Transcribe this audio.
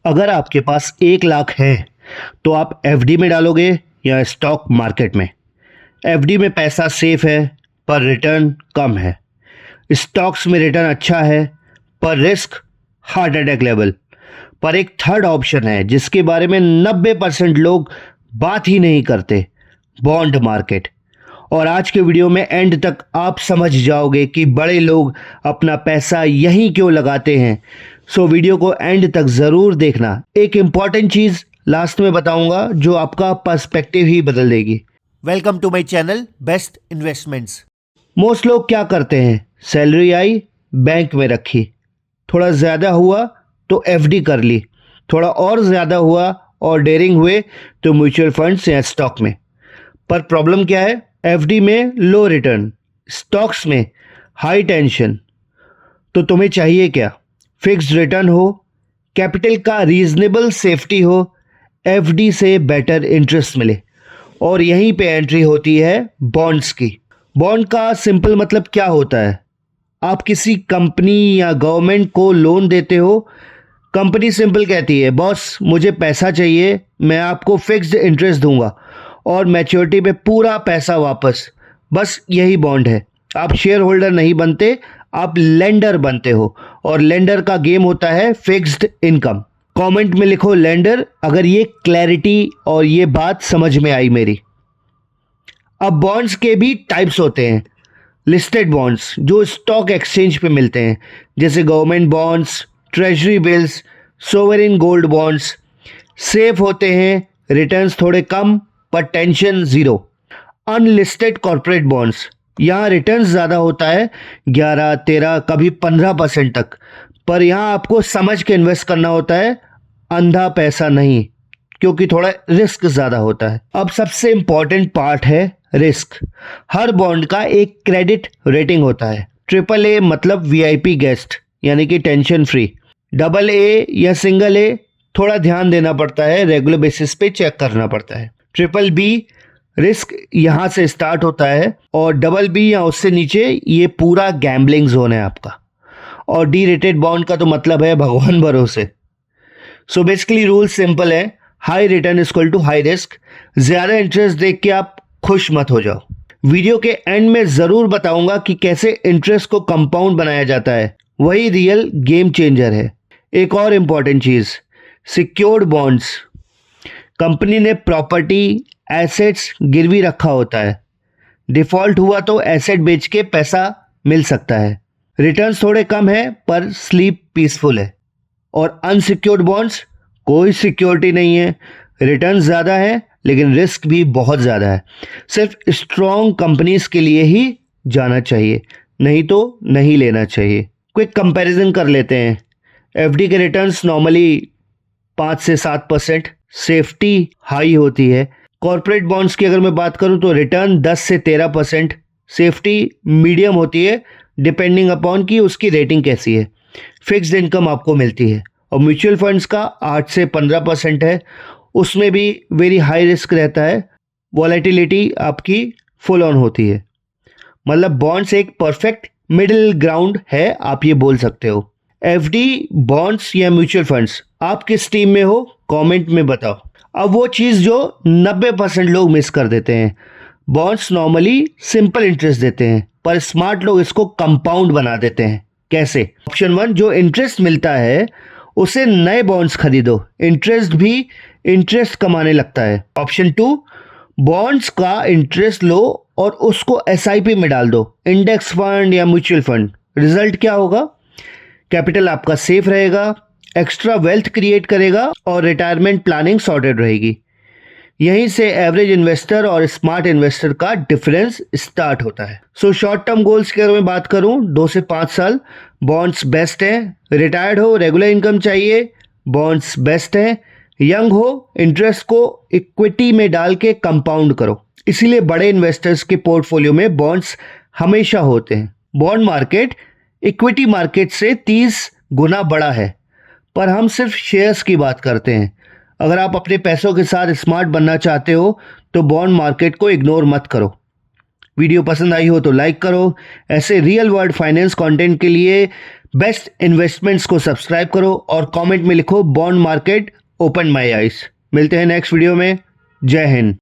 अगर आपके पास 1 लाख है तो आप एफडी में डालोगे या स्टॉक मार्केट में। एफडी में पैसा सेफ है पर रिटर्न कम है। स्टॉक्स में रिटर्न अच्छा है पर रिस्क हार्ट अटैक लेवल। पर एक थर्ड ऑप्शन है जिसके बारे में 90% लोग बात ही नहीं करते, बॉन्ड मार्केट। और आज के वीडियो में एंड तक आप समझ जाओगे कि बड़े लोग अपना पैसा यहीं क्यों लगाते हैं। सो वीडियो को एंड तक ज़रूर देखना। एक इम्पॉर्टेंट चीज़ लास्ट में बताऊंगा जो आपका पर्सपेक्टिव ही बदल देगी। Welcome to my channel best investments. Most लोग क्या करते हैं, सैलरी आई बैंक में रखी, थोड़ा ज़्यादा हुआ तो एफडी कर ली, थोड़ा और ज़्यादा हुआ और डेयरिंग हुए तो म्यूचुअल फंड्स या स्टॉक में। पर प्रॉब्लम क्या है, एफडी में लो रिटर्न, स्टॉक्स में हाई टेंशन। तो तुम्हें चाहिए क्या? फिक्स्ड रिटर्न हो, कैपिटल का रीजनेबल सेफ्टी हो, एफडी से बेटर इंटरेस्ट मिले। और यहीं पे एंट्री होती है बॉन्ड्स की। बॉन्ड का सिंपल मतलब क्या होता है? आप किसी कंपनी या गवर्नमेंट को लोन देते हो। कंपनी सिंपल कहती है, बॉस मुझे पैसा चाहिए, मैं आपको फिक्स्ड इंटरेस्ट दूंगा और मैच्योरिटी पे पूरा पैसा वापस। बस यही बॉन्ड है। आप शेयर होल्डर नहीं बनते, आप लेंडर बनते हो और लेंडर का गेम होता है फिक्स्ड इनकम। कमेंट में लिखो लेंडर अगर ये क्लैरिटी और ये बात समझ में आई मेरी। अब बॉन्ड्स के भी टाइप्स होते हैं। लिस्टेड बॉन्ड्स जो स्टॉक एक्सचेंज पे मिलते हैं, जैसे government bonds, treasury bills, sovereign gold bonds. Safe होते हैं, रिटर्न्स थोड़े कम पर tension zero. Unlisted corporate bonds, यहाँ रिटर्न्स ज़्यादा होता है, 11, 13, कभी 15% तक। पर यहाँ आपको समझ के इन्वेस्ट करना होता है, अंधा पैसा नहीं, क्योंकि थोड़ा रिस्क ज़्यादा होता है। अब सबसे इम्पॉर्टेंट पार्ट है रिस्क। हर बॉन्ड का एक क्रेडिट रेटिंग होता है। AAA मतलब वीआईपी गेस्ट, यानी कि टेंशन फ्री। AA या सिंगल ए थोड़ा ध्यान देना पड़ता है, रेगुलर बेसिस पे चेक करना पड़ता है। BBB रिस्क यहाँ से स्टार्ट होता है और BB या उससे नीचे ये पूरा गैम्बलिंग जोन है आपका। और डी रेटेड बॉन्ड का तो मतलब है भगवान भरोसे। सो बेसिकली रूल सिंपल है, high return equal to high risk. ज़्यादा इंटरेस्ट देख के आप खुश मत हो जाओ। वीडियो के एंड में ज़रूर बताऊंगा कि कैसे इंटरेस्ट को कंपाउंड बनाया जाता है, वही रियल गेम चेंजर है। एक और इम्पॉर्टेंट चीज़, सिक्योर्ड बॉन्ड्स। कंपनी ने प्रॉपर्टी एसेट्स गिरवी रखा होता है, डिफ़ॉल्ट हुआ तो एसेट बेच के पैसा मिल सकता है। रिटर्न्स थोड़े कम है पर स्लीप पीसफुल है। और अनसिक्योर्ड बॉन्ड्स, कोई सिक्योरिटी नहीं है, रिटर्न ज़्यादा है लेकिन रिस्क भी बहुत ज़्यादा है। सिर्फ स्ट्रॉन्ग कंपनीज के लिए ही जाना चाहिए, नहीं तो नहीं लेना चाहिए। क्विक कंपैरिजन कर लेते हैं। एफडी के रिटर्न्स नॉर्मली 5 से 7%, सेफ्टी हाई होती है। कॉर्पोरेट बॉन्ड्स की अगर मैं बात करूं तो रिटर्न 10 से 13%, सेफ्टी मीडियम होती है डिपेंडिंग अपॉन कि उसकी रेटिंग कैसी है। फिक्स्ड इनकम आपको मिलती है। और म्यूचुअल फंड्स का 8 से 15% है, उसमें भी वेरी हाई रिस्क रहता है। वॉलेटिलिटी आपकी फुल ऑन होती है। मतलब बॉन्ड्स एक परफेक्ट मिडिल ग्राउंड है, आप ये बोल सकते हो। एफडी, बॉन्ड्स या म्यूचुअल फंड्स, आप किस टीम में हो कमेंट में बताओ। अब वो चीज़ जो 90% लोग मिस कर देते हैं, बॉन्ड्स नॉर्मली सिंपल इंटरेस्ट देते हैं पर स्मार्ट लोग इसको कंपाउंड बना देते हैं। कैसे? ऑप्शन 1, जो इंटरेस्ट मिलता है उसे नए बॉन्ड्स खरीदो, इंटरेस्ट भी इंटरेस्ट कमाने लगता है। ऑप्शन 2, बॉन्ड्स का इंटरेस्ट लो और उसको एसआईपी में डाल दो, इंडेक्स फंड या म्यूचुअल फंड। रिजल्ट क्या होगा? कैपिटल आपका सेफ रहेगा, एक्स्ट्रा वेल्थ क्रिएट करेगा और रिटायरमेंट प्लानिंग सॉर्टेड रहेगी। यहीं से एवरेज इन्वेस्टर और स्मार्ट इन्वेस्टर का डिफरेंस स्टार्ट होता है। सो शॉर्ट टर्म गोल्स की अगर मैं बात करूं, 2 से 5 साल बॉन्ड्स बेस्ट हैं। रिटायर्ड हो, रेगुलर इनकम चाहिए, बॉन्ड्स बेस्ट हैं। यंग हो, इंटरेस्ट को इक्विटी में डाल के कंपाउंड करो। इसीलिए बड़े इन्वेस्टर्स के पोर्टफोलियो में बॉन्ड्स हमेशा होते हैं। बॉन्ड मार्केट इक्विटी मार्केट से 30 गुना बड़ा है, पर हम सिर्फ शेयर्स की बात करते हैं। अगर आप अपने पैसों के साथ स्मार्ट बनना चाहते हो तो बॉन्ड मार्केट को इग्नोर मत करो। वीडियो पसंद आई हो तो लाइक करो। ऐसे रियल वर्ल्ड फाइनेंस कंटेंट के लिए बेस्ट इन्वेस्टमेंट्स को सब्सक्राइब करो और कमेंट में लिखो bond market open my eyes. मिलते हैं नेक्स्ट वीडियो में। जय हिंद।